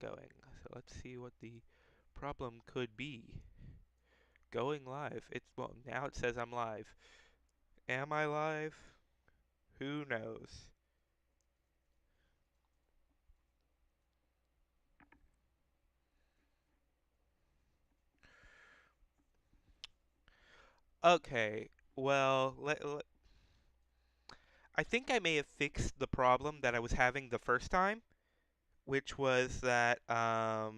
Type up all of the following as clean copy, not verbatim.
going. So let's see what the problem could be. Going live. Well, now it says I'm live. Am I live? Who knows? Okay, well, I think I may have fixed the problem that I was having the first time, which was that I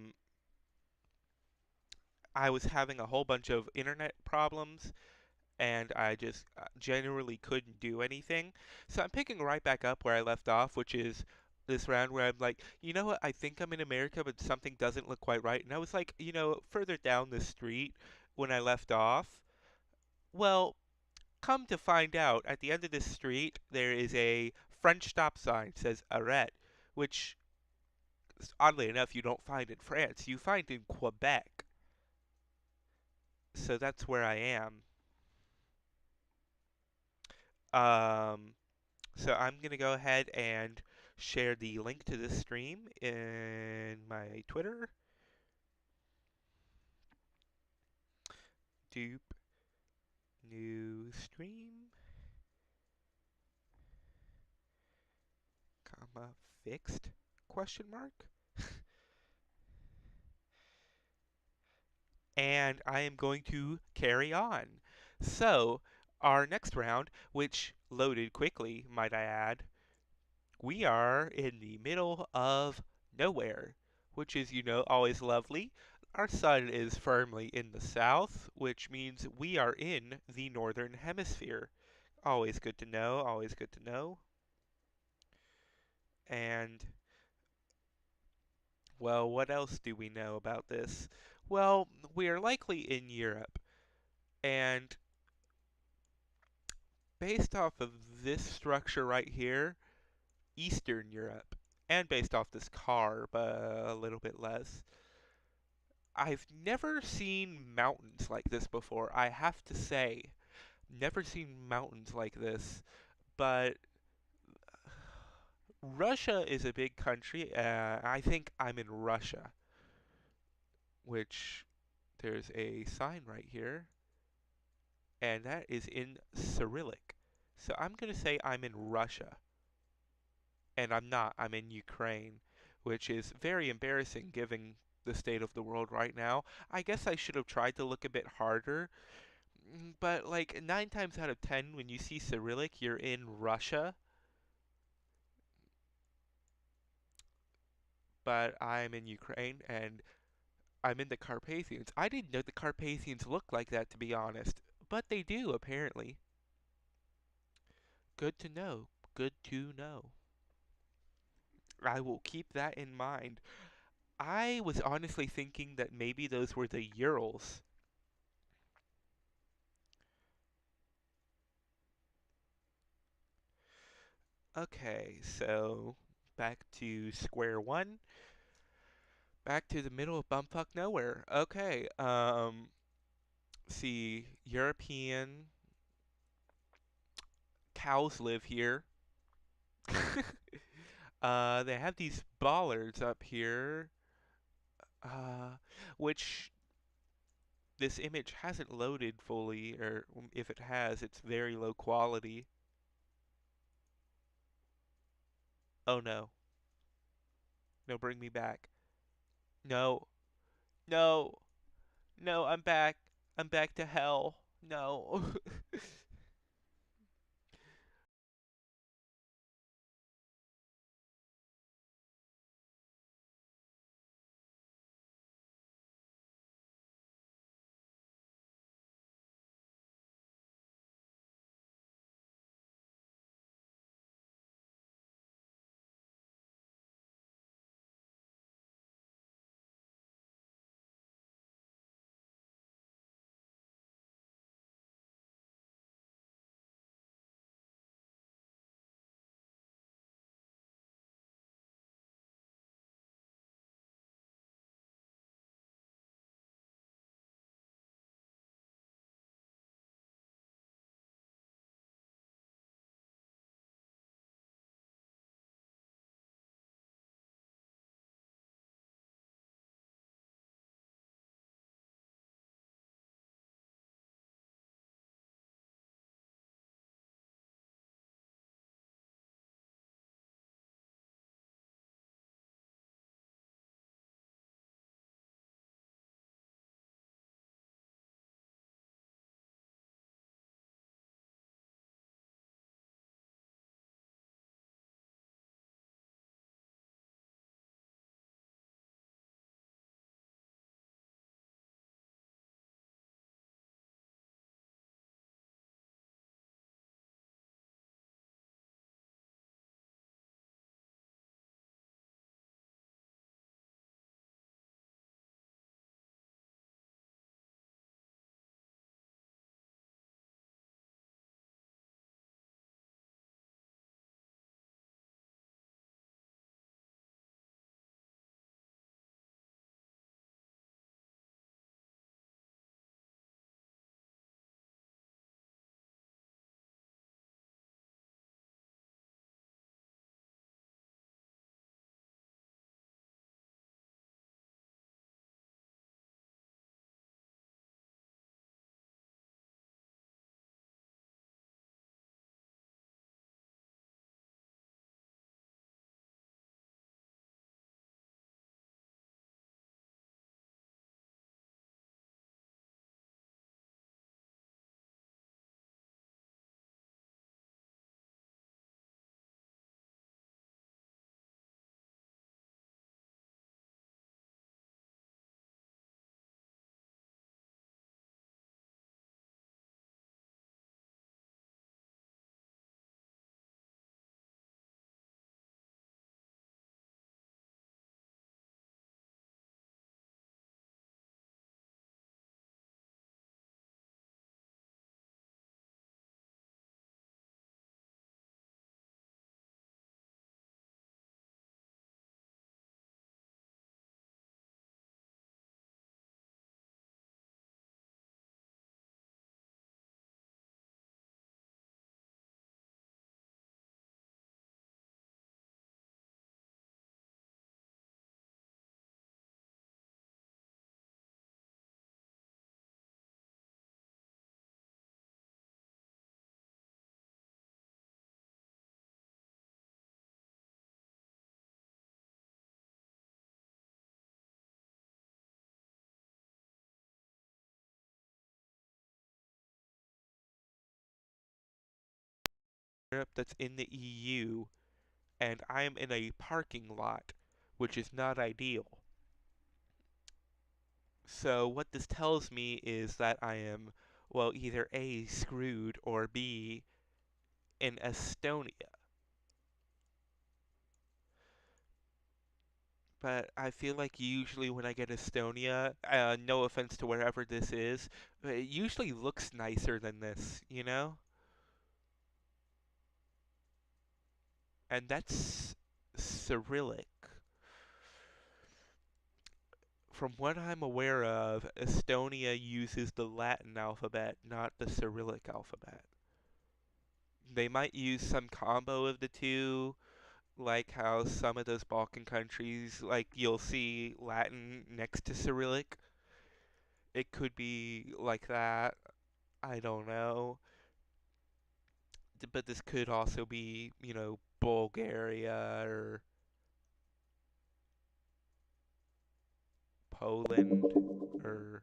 was having a whole bunch of internet problems and I just generally couldn't do anything. So I'm picking right back up where I left off, which is this round where I'm like, you know what, I think I'm in America, but something doesn't look quite right. And I was like, further down the street when I left off. Well, come to find out, at the end of this street, there is a French stop sign that says arrête, which, oddly enough, you don't find in France. You find in Quebec. So that's where I am. Um, So I'm going to go ahead and share the link to this stream in my Twitter. Dupe new stream, comma fixed question mark. And I am going to carry on. So our next round, which loaded quickly, might I add, we are in the middle of nowhere, which is, always lovely. Our sun is firmly in the south, which means we are in the northern hemisphere. Always good to know, always good to know. And, well, what else do we know about this? Well, we are likely in Europe, and based off of this structure right here, Eastern Europe, and based off this car, but a little bit less. I've never seen mountains like this before. I have to say, never seen mountains like this. But Russia is a big country. I think I'm in Russia, which there's a sign right here, and that is in Cyrillic. So I'm going to say I'm in Russia, and I'm not. I'm in Ukraine, which is very embarrassing given the state of the world right now. I guess I should have tried to look a bit harder. But like 9 times out of 10, when you see Cyrillic, you're in Russia. But I'm in Ukraine and I'm in the Carpathians. I didn't know the Carpathians looked like that, to be honest. But they do, apparently. Good to know. Good to know. I will keep that in mind. I was honestly thinking that maybe those were the Urals. Okay, so back to square one. Back to the middle of bumfuck nowhere. Okay, see, European cows live here. They have these bollards up here, uh, which this image hasn't loaded fully, or if it has, it's very low quality. Oh no. No, bring me back. No. No. No, I'm back. I'm back to hell. No. Europe that's in the EU, and I am in a parking lot, which is not ideal. So what this tells me is that I am, well, either A, screwed, or B, in Estonia. But I feel like usually when I get Estonia, no offense to wherever this is, it usually looks nicer than this, you know? And that's Cyrillic. From what I'm aware of, Estonia uses the Latin alphabet, not the Cyrillic alphabet. They might use some combo of the two, like how some of those Balkan countries, like you'll see Latin next to Cyrillic. It could be like that. I don't know. But this could also be, Bulgaria or Poland or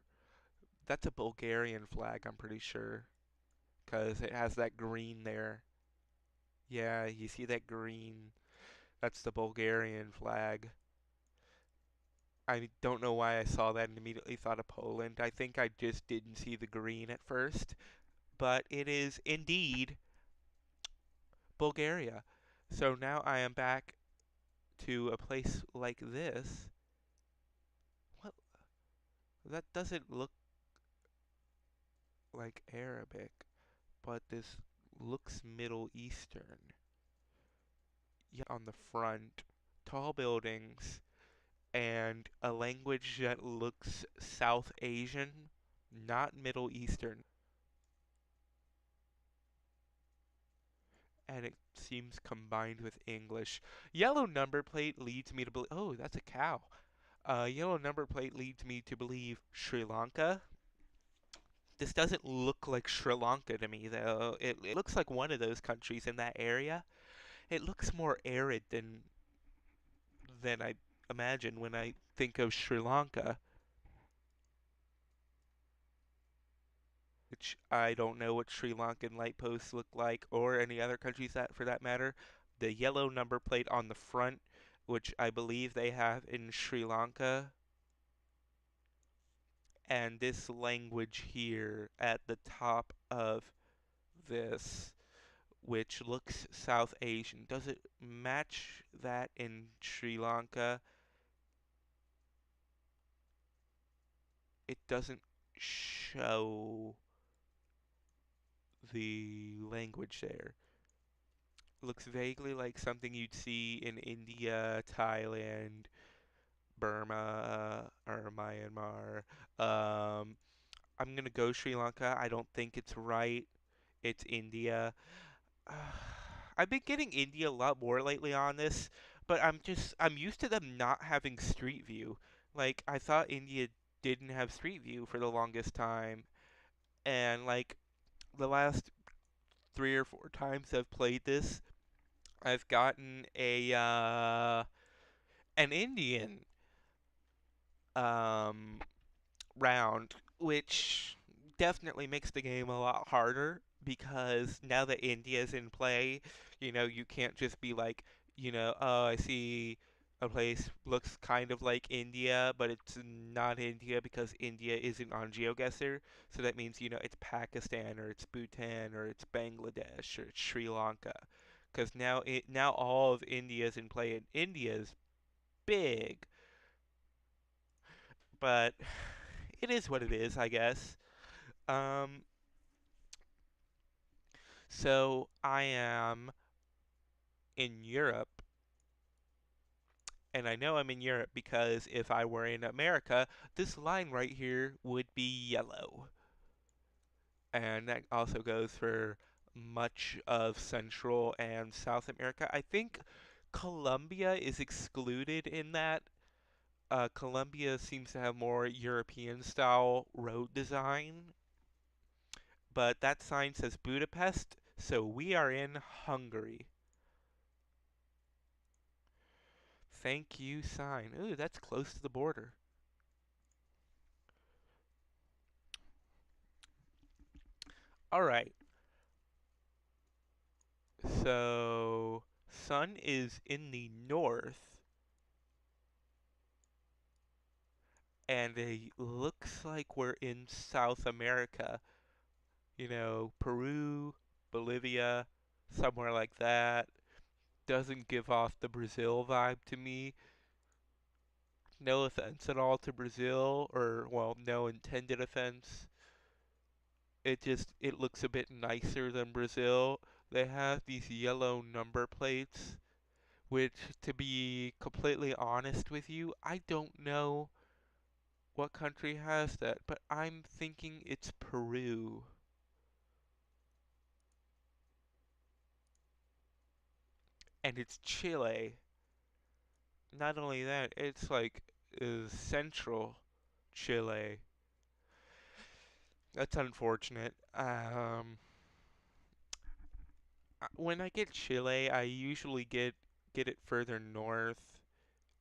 that's a Bulgarian flag, I'm pretty sure, because it has that green there. Yeah, you see that green? That's the Bulgarian flag. I don't know why I saw that and immediately thought of Poland. I think I just didn't see the green at first, but it is indeed Bulgaria. So now I am back to a place like this. What? That doesn't look like Arabic, but this looks Middle Eastern. Yeah, on the front, tall buildings, and a language that looks South Asian, not Middle Eastern. And it seems combined with English. Yellow number plate leads me to believe. Oh, that's a cow. Yellow number plate leads me to believe Sri Lanka. This doesn't look like Sri Lanka to me, though. It looks like one of those countries in that area. It looks more arid than I imagine when I think of Sri Lanka, which I don't know what Sri Lankan light posts look like, or any other countries that for that matter. The yellow number plate on the front, which I believe they have in Sri Lanka, and this language here at the top of this, which looks South Asian. Does it match that in Sri Lanka? It doesn't show the language there. Looks vaguely like something you'd see in India, Thailand, Burma, or Myanmar. Um, I'm gonna go Sri Lanka. I don't think it's right. It's India. I've been getting India a lot more lately on this, but I'm used to them not having Street View. Like I thought India didn't have Street View for the longest time, and like the last 3 or 4 times I've played this, I've gotten a an Indian um round, which definitely makes the game a lot harder because now that India's in play, you can't just be like, oh, I see a place looks kind of like India, but it's not India because India isn't on GeoGuessr. So that means, it's Pakistan or it's Bhutan or it's Bangladesh or it's Sri Lanka. Because now all of India's in play and India's big, but it is what it is, I guess. Um, so I am in Europe, and I know I'm in Europe because if I were in America, this line right here would be yellow. And that also goes for much of Central and South America. I think Colombia is excluded in that. Colombia seems to have more European style road design, but that sign says Budapest, so we are in Hungary. Thank you sign. Ooh, that's close to the border. All right. So, sun is in the north, and it looks like we're in South America. You know, Peru, Bolivia, somewhere like that. Doesn't give off the Brazil vibe to me. No offense at all to Brazil, or, well, no intended offense. It looks a bit nicer than Brazil. They have these yellow number plates, which, to be completely honest with you, I don't know what country has that, but I'm thinking it's Peru. And it's Chile. Not only that, it's like central Chile. That's unfortunate. When I get Chile, I usually get it further north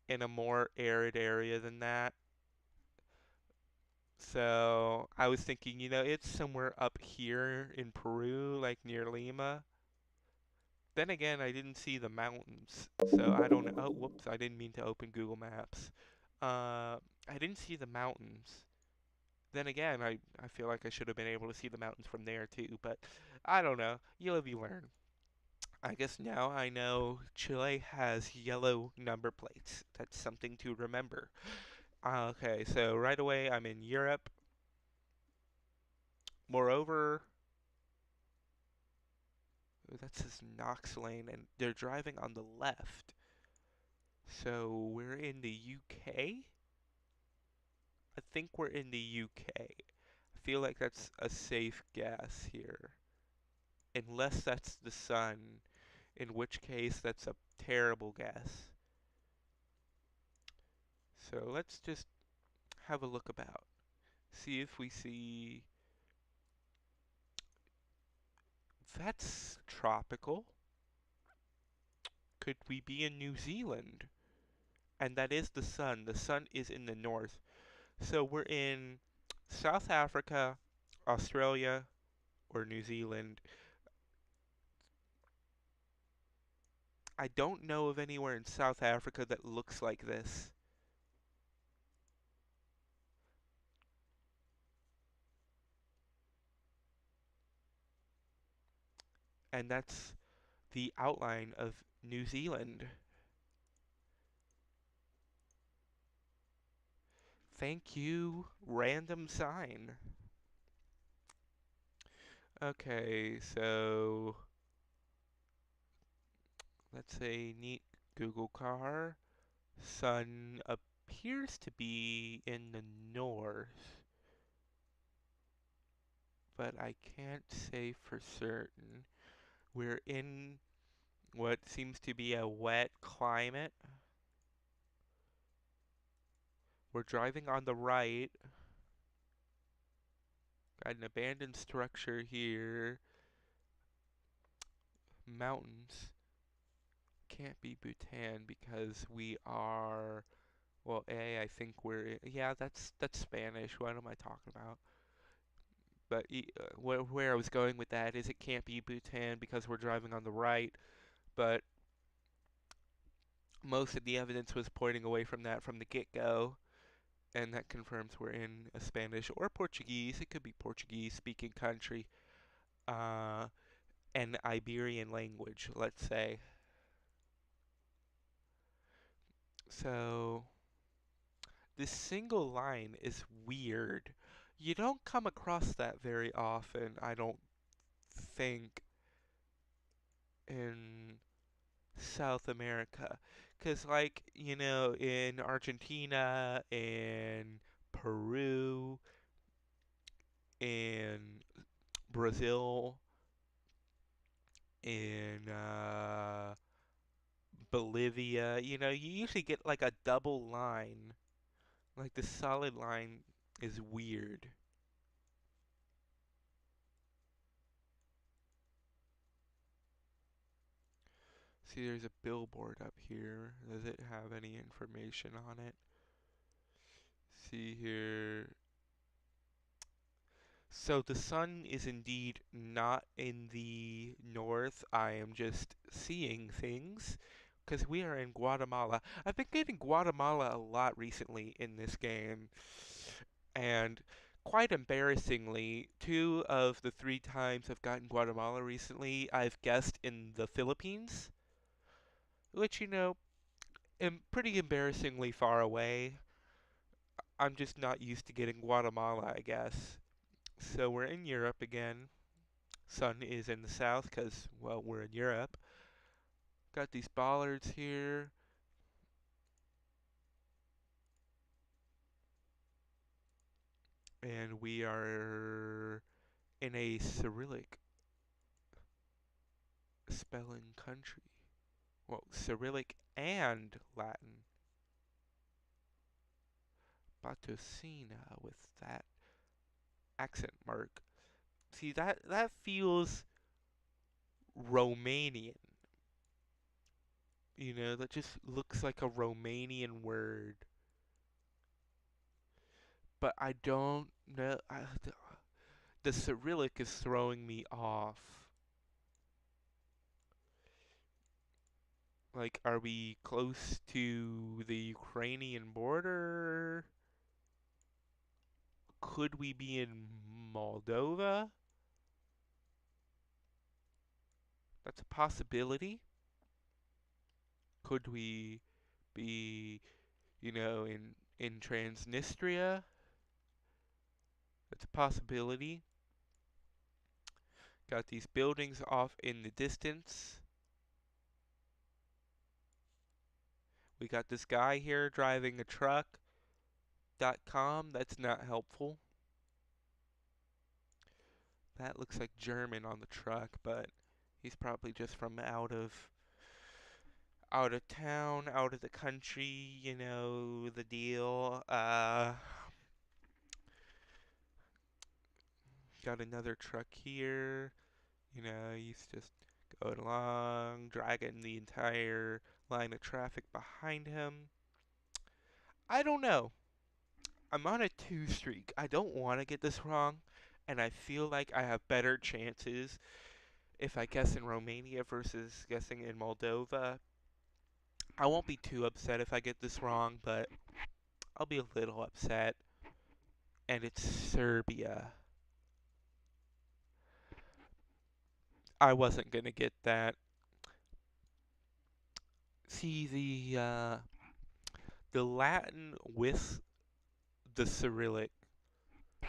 in a more arid area than that. So I was thinking, it's somewhere up here in Peru, like near Lima. Then again, I didn't see the mountains, so I don't know. Oh, whoops, I didn't mean to open Google Maps. I didn't see the mountains. Then again, I feel like I should have been able to see the mountains from there too, but I don't know. You live, you learn. I guess now I know Chile has yellow number plates. That's something to remember. Okay, so right away I'm in Europe. Moreover, that says Knox Lane, and they're driving on the left. So we're in the UK? I think we're in the UK. I feel like that's a safe guess here. Unless that's the sun, in which case that's a terrible guess. So let's just have a look about. See if we see. That's tropical. Could we be in New Zealand? And that is the sun. The sun is in the north. So we're in South Africa, Australia, or New Zealand. I don't know of anywhere in South Africa that looks like this. And that's the outline of New Zealand. Thank you, random sign. Okay, so let's say neat Google car. Sun appears to be in the north, but I can't say for certain. We're in what seems to be a wet climate. We're driving on the right. Got an abandoned structure here. Mountains. Can't be Bhutan because we are. Well, I think yeah, that's Spanish. What am I talking about? But where I was going with that is it can't be Bhutan because we're driving on the right. But most of the evidence was pointing away from that from the get-go, and that confirms we're in a Spanish or Portuguese. It could be Portuguese-speaking country, uh, an Iberian language, let's say. So this single line is weird. You don't come across that very often, I don't think, in South America. Because, like, in Argentina and Peru and Brazil and Bolivia, you usually get like a double line. Like the solid line is weird. See, there's a billboard up here. Does it have any information on it? See here. So the sun is indeed not in the north. I am just seeing things because we are in Guatemala. I've been getting Guatemala a lot recently in this game, and quite embarrassingly, two of the three times I've gotten Guatemala recently, I've guessed in the Philippines, which, am pretty embarrassingly far away. I'm just not used to getting Guatemala, I guess. So we're in Europe again. Sun is in the south because, well, we're in Europe. Got these bollards here, and we are in a Cyrillic spelling country. Well, Cyrillic and Latin. Batosina with that accent mark. See, that feels Romanian. That just looks like a Romanian word. But I don't know. The Cyrillic is throwing me off. Like, are we close to the Ukrainian border? Could we be in Moldova? That's a possibility. Could we be, in Transnistria? That's a possibility. Got these buildings off in the distance. We got this guy here driving a truck. .com. That's not helpful. That looks like German on the truck, but he's probably just from out of town, out of the country, the deal. Got another truck here. He's just going along, dragging the entire line of traffic behind him. I don't know. I'm on a two streak. I don't want to get this wrong, and I feel like I have better chances if I guess in Romania versus guessing in Moldova. I won't be too upset if I get this wrong, but I'll be a little upset. And it's Serbia. I wasn't gonna get that. See, the Latin with the Cyrillic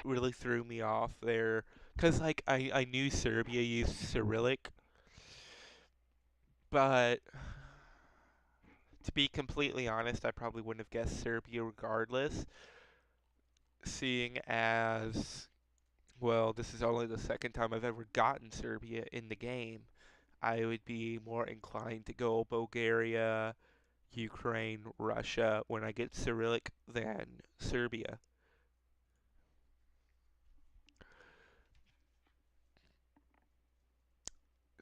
really threw me off there. Cause like I knew Serbia used Cyrillic, but to be completely honest, I probably wouldn't have guessed Serbia regardless, seeing as, well, this is only the second time I've ever gotten Serbia in the game. I would be more inclined to go Bulgaria, Ukraine, Russia when I get Cyrillic than Serbia.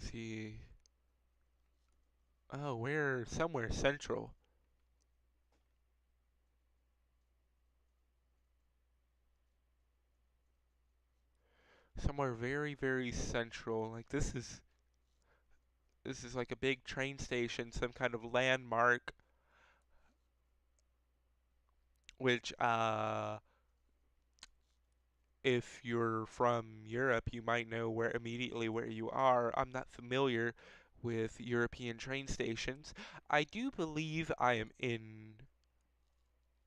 See, oh, we're somewhere central. Somewhere very, very central. Like this is like a big train station, some kind of landmark, which if you're from Europe, you might know where immediately where you are. I'm not familiar with European train stations. I do believe I am in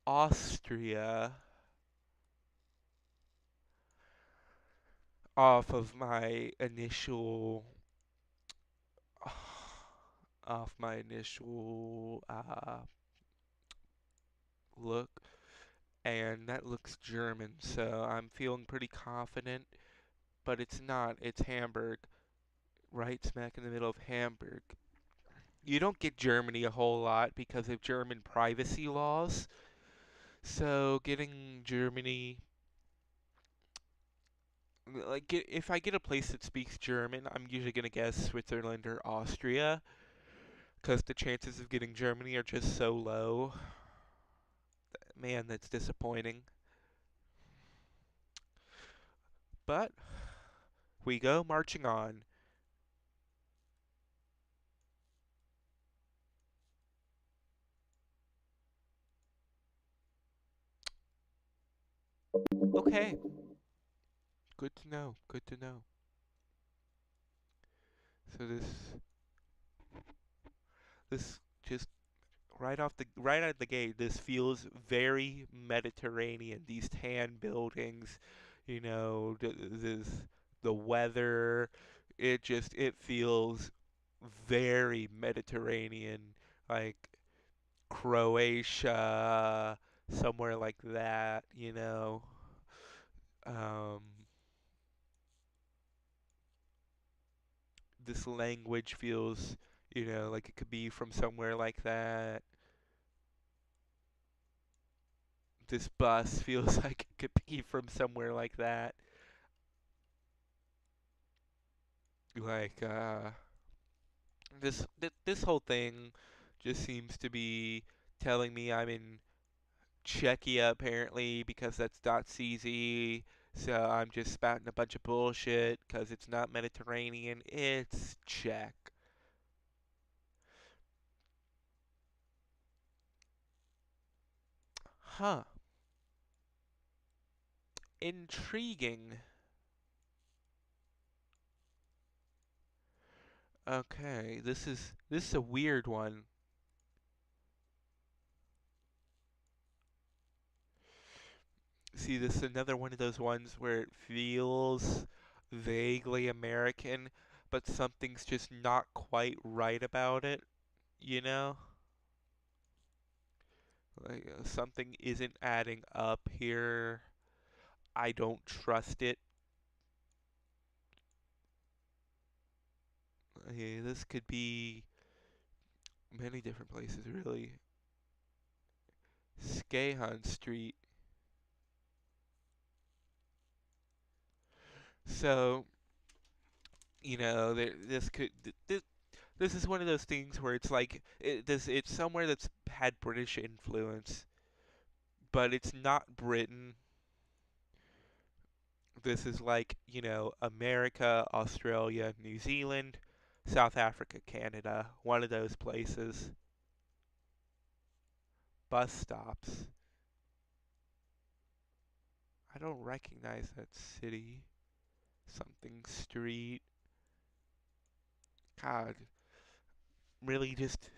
Austria off of my initial look, and that looks German, so I'm feeling pretty confident, but it's not. It's Hamburg, right smack in the middle of Hamburg. You don't get Germany a whole lot because of German privacy laws. So getting Germany, if I get a place that speaks German, I'm usually gonna guess Switzerland or Austria, because the chances of getting Germany are just so low. Man, that's disappointing. But we go marching on. Okay, good to know. Good to know. So this just right out of the gate, this feels very Mediterranean. These tan buildings, the weather. It feels very Mediterranean, like Croatia, somewhere like that. Um, this language feels, like it could be from somewhere like that. This bus feels like it could be from somewhere like that. Like this whole thing just seems to be telling me I'm in Czechia apparently because that's .cz. So I'm just spouting a bunch of bullshit because it's not Mediterranean. It's Czech. Huh. Intriguing. Okay, this is a weird one. See, this is another one of those ones where it feels vaguely American, but something's just not quite right about it, you know? Like something isn't adding up here. I don't trust it. This could be many different places, really. Skehan Street. So, this is one of those things where it's like it's somewhere that's had British influence, but it's not Britain. This is like, America, Australia, New Zealand, South Africa, Canada, one of those places. Bus stops. I don't recognize that city. Something street. God, really just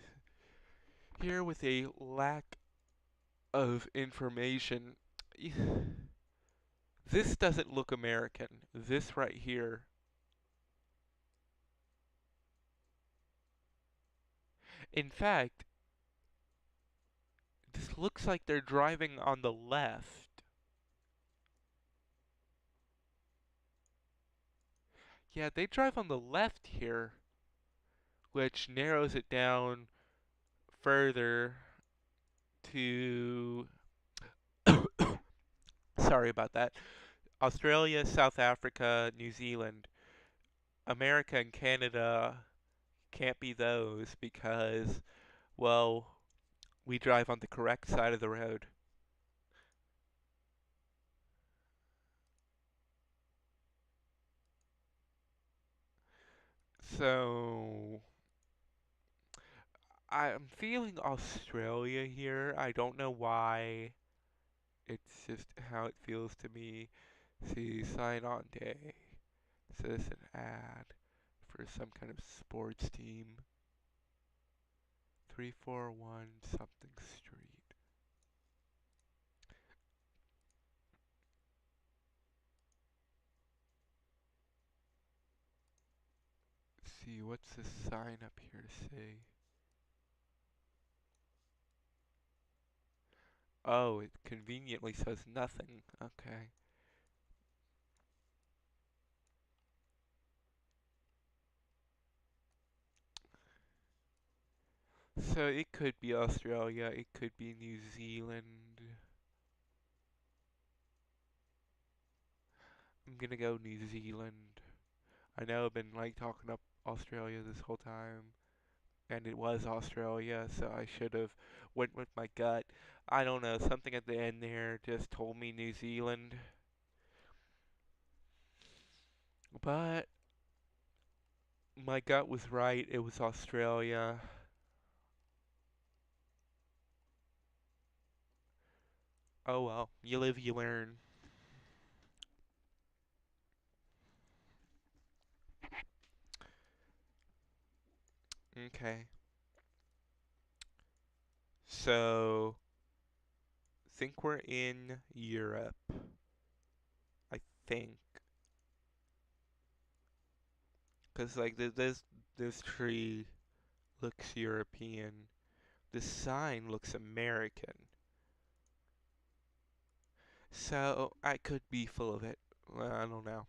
here with a lack of information. This doesn't look American. This right here. In fact, this looks like they're driving on the left. Yeah, they drive on the left here, which narrows it down further to. Sorry about that. Australia, South Africa, New Zealand. America and Canada can't be those because, well, we drive on the correct side of the road. So, I'm feeling Australia here. I don't know why. It's just how it feels to me. See, sign on day. Says an ad for some kind of sports team. 341 something street. See, what's this sign up here say? Oh, it conveniently says nothing. Okay. So it could be Australia, it could be New Zealand. I'm gonna go New Zealand. I know I've been like talking up Australia this whole time, and it was Australia, so I should have went with my gut. I don't know, something at the end there just told me New Zealand. But my gut was right. It was Australia. Oh well, you live, you learn. Okay. So, think we're in Europe. I think. Because, like, this tree looks European. This sign looks American. So, I could be full of it. Well, I don't know.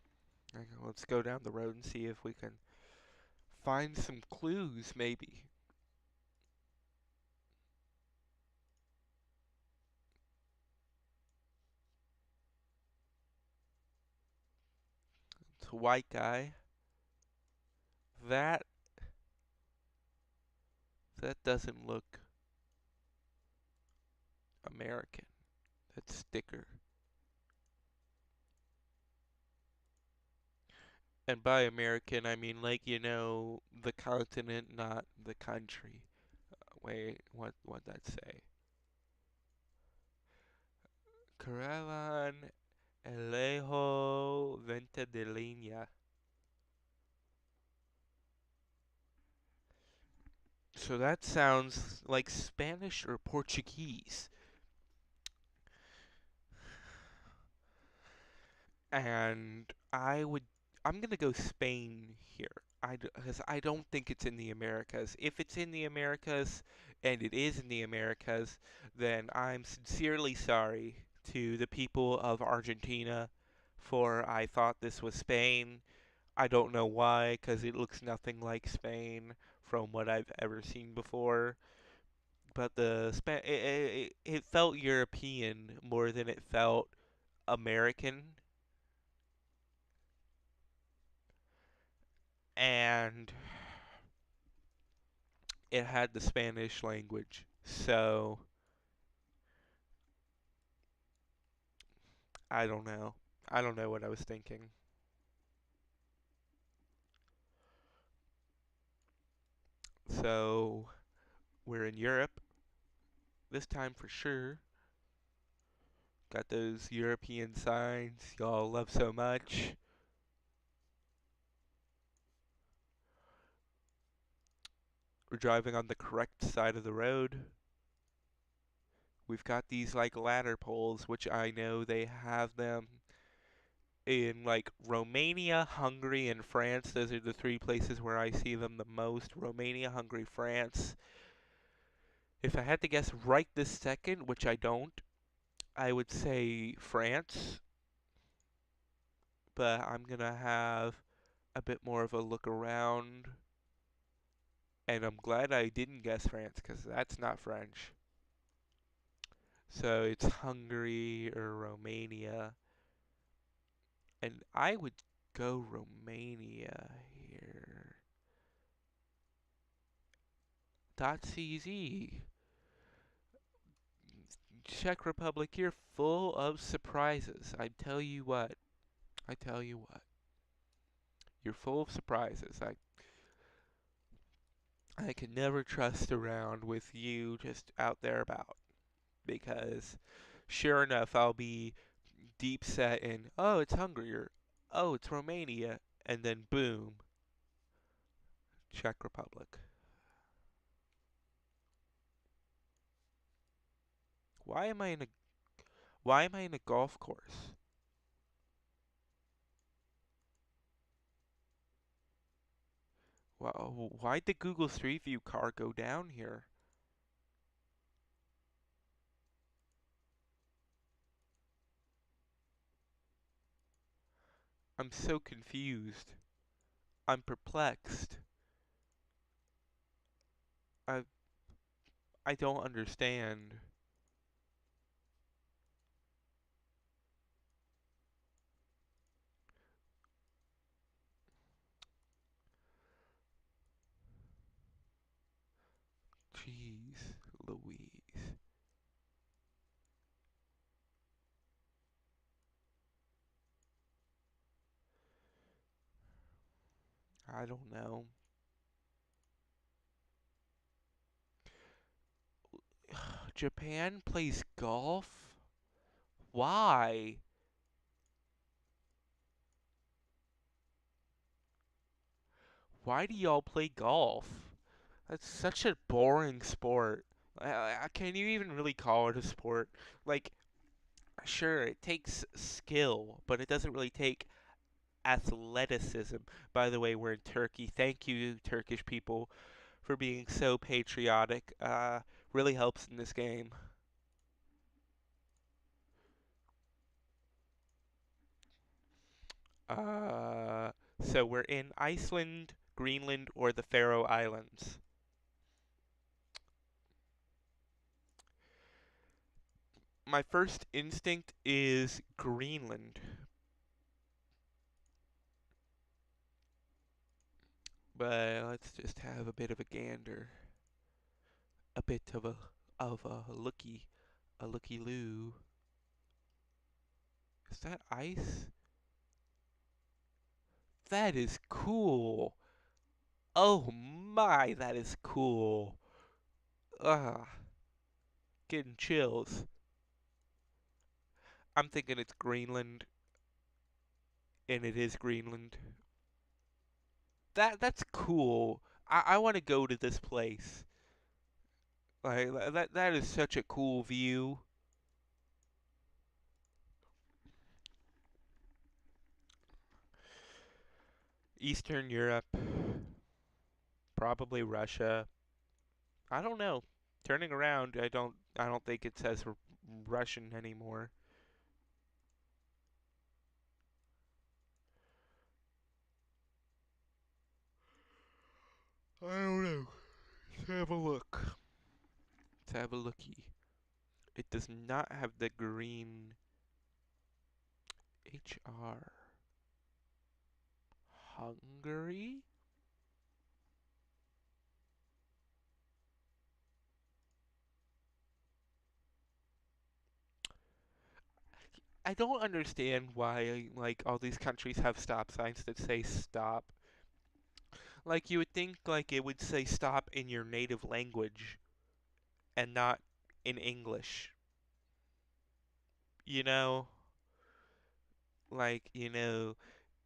Let's go down the road and see if we can find some clues, maybe. It's a white guy. That that doesn't look American. That sticker. And by American, I mean like the continent, not the country. Wait, what that say? Caravan Alejo Venta de Línea. So that sounds like Spanish or Portuguese. And I'm gonna go Spain here. Because I don't think it's in the Americas. If it's in the Americas, and it is in the Americas, then I'm sincerely sorry to the people of Argentina, for I thought this was Spain. I don't know why, because it looks nothing like Spain from what I've ever seen before. But it felt European more than it felt American, and it had the Spanish language. So I don't know. I don't know what I was thinking. So we're in Europe this time for sure. Got those European signs y'all love so much. We're driving on the correct side of the road. We've got these like ladder poles, which I know they have them in like Romania, Hungary, and France. Those are the three places where I see them the most. Romania, Hungary, France. If I had to guess right this second, which I don't, I would say France, but I'm gonna have a bit more of a look around, and I'm glad I didn't guess France because that's not French. So it's Hungary or Romania, and I would go Romania here. .cz. Czech Republic, you're full of surprises. I tell you what. I tell you what. You're full of surprises. I can never trust around with you just out there about, because sure enough I'll be deep set in, oh, it's Hungary, or oh, it's Romania, and then boom, Czech Republic. Why am I in a why am I in a golf course? Why'd the Google Street View car go down here? I'm so confused. I'm perplexed. I I don't understand. Jeez Louise. I don't know. Japan plays golf? Why? Why do y'all play golf? That's such a boring sport. Can you even really call it a sport? Like, sure, it takes skill, but it doesn't really take athleticism. By the way, we're in Turkey. Thank you, Turkish people, for being so patriotic. Really helps in this game. Uh, so we're in Iceland, Greenland, or the Faroe Islands. My first instinct is Greenland, but let's just have a bit of a gander, a bit a looky loo. Is that ice? That is cool. Oh my, that is cool. Ah, getting chills. I'm thinking it's Greenland, and it is Greenland. That's cool. I want to go to this place. Like that is such a cool view. Eastern Europe, probably Russia. I don't know. Turning around, I don't think it says Russian anymore. I don't know. Let's have a look. Let's have a looky. It does not have the green HR. Hungary? I don't understand why like all these countries have stop signs that say stop. Like you would think like it would say stop in your native language and not in English. You know,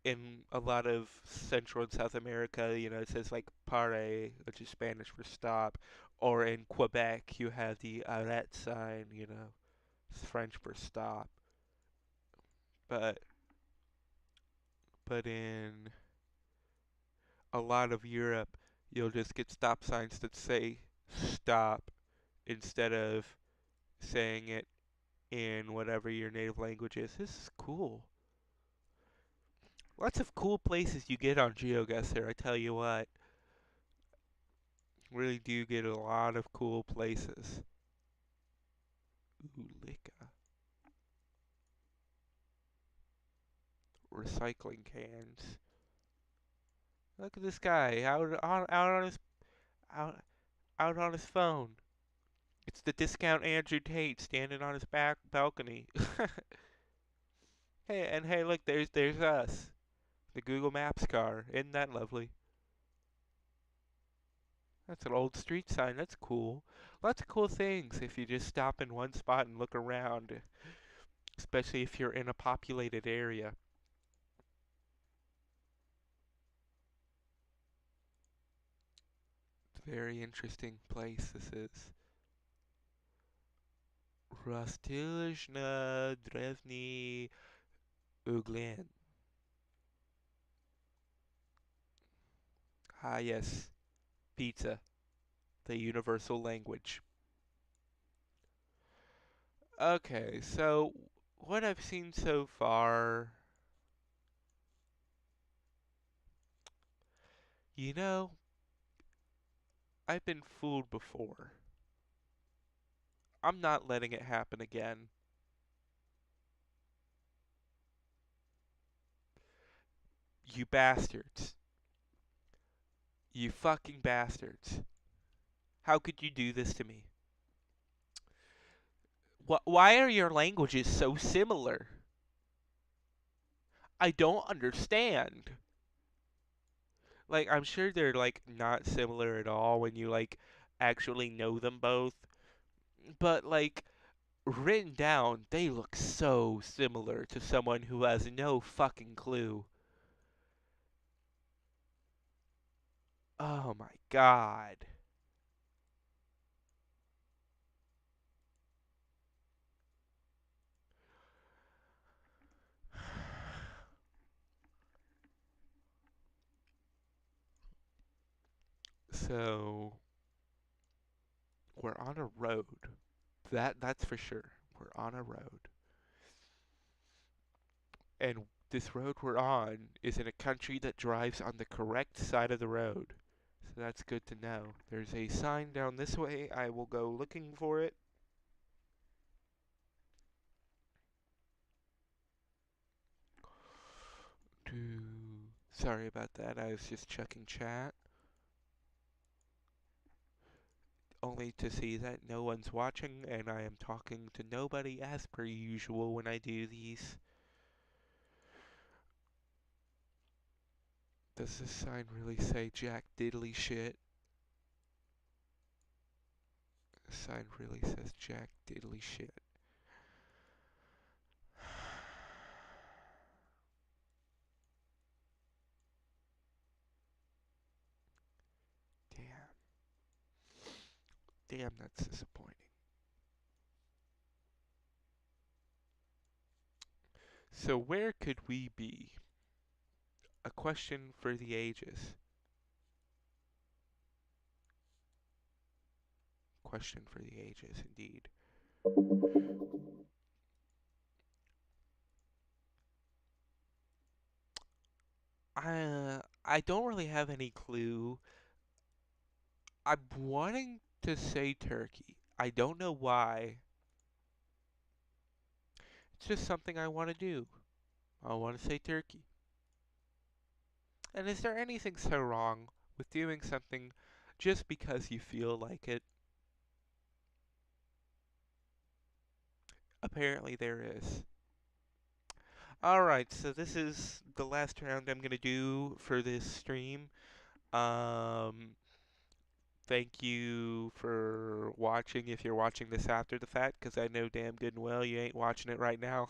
in a lot of Central and South America, it says like pare, which is Spanish for stop, or in Quebec you have the arrête sign, it's French for stop. But in a lot of Europe, you'll just get stop signs that say stop instead of saying it in whatever your native language is. This is cool. Lots of cool places you get on GeoGuessr, I tell you what. Really do get a lot of cool places. Ooh, Lika. Recycling cans. Look at this guy out out on his phone. It's the discount Andrew Tate standing on his back balcony. Hey, look, there's us. The Google Maps car. Isn't that lovely? That's an old street sign. That's cool. Lots of cool things if you just stop in one spot and look around, especially if you're in a populated area. It's a very interesting place this is. Rostylizhna Drevny Uglen. Ah, yes. Pizza, the universal language. Okay, so what I've seen so far, you know, I've been fooled before. I'm not letting it happen again. You bastards. You fucking bastards. How could you do this to me? Why are your languages so similar? I don't understand. Like, I'm sure they're like not similar at all when you like actually know them both, but like written down, they look so similar to someone who has no fucking clue. Oh my god. So, we're on a road. That's for sure. We're on a road. And this road we're on is in a country that drives on the correct side of the road. So that's good to know. There's a sign down this way. I will go looking for it. Sorry about that. I was just checking chat. Only to see that no one's watching and I am talking to nobody as per usual when I do these. Does this sign really say Jack Diddley shit? The sign really says Jack Diddley shit. Damn. Damn, that's disappointing. So where could we be? A question for the ages. Question for the ages, indeed. I don't really have any clue. I'm wanting to say Turkey. I don't know why. It's just something I want to do. I want to say Turkey. And is there anything so wrong with doing something just because you feel like it? Apparently there is. Alright, so this is the last round I'm gonna do for this stream. Um, Thank you for watching if you're watching this after the fact, because I know damn good and well you ain't watching it right now.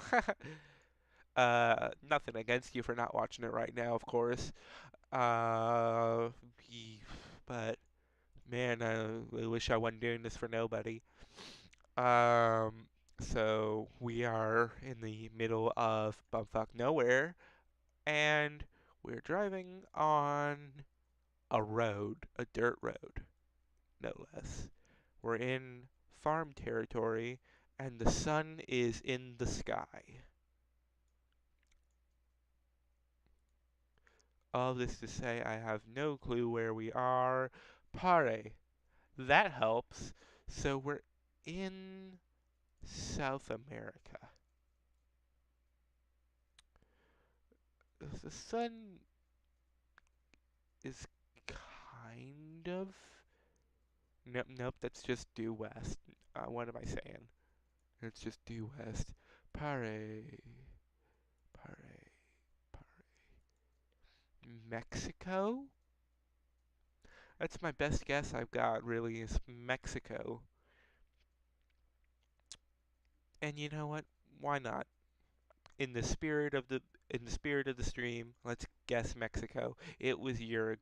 Nothing against you for not watching it right now, of course. Uh, but man, I wish I wasn't doing this for nobody. Um, so we are in the middle of bumfuck nowhere, and we're driving on a road, a dirt road, no less. We're in farm territory, and the sun is in the sky. All this to say, I have no clue where we are. Pare. That helps. So we're in South America. The sun is kind of. Nope, nope, that's just due west. What am I saying? It's just due west. Pare. Pare. Pare. Mexico? That's my best guess I've got, really, is Mexico. And you know what? Why not? In the spirit of the stream, let's guess Mexico. It was Uruguay.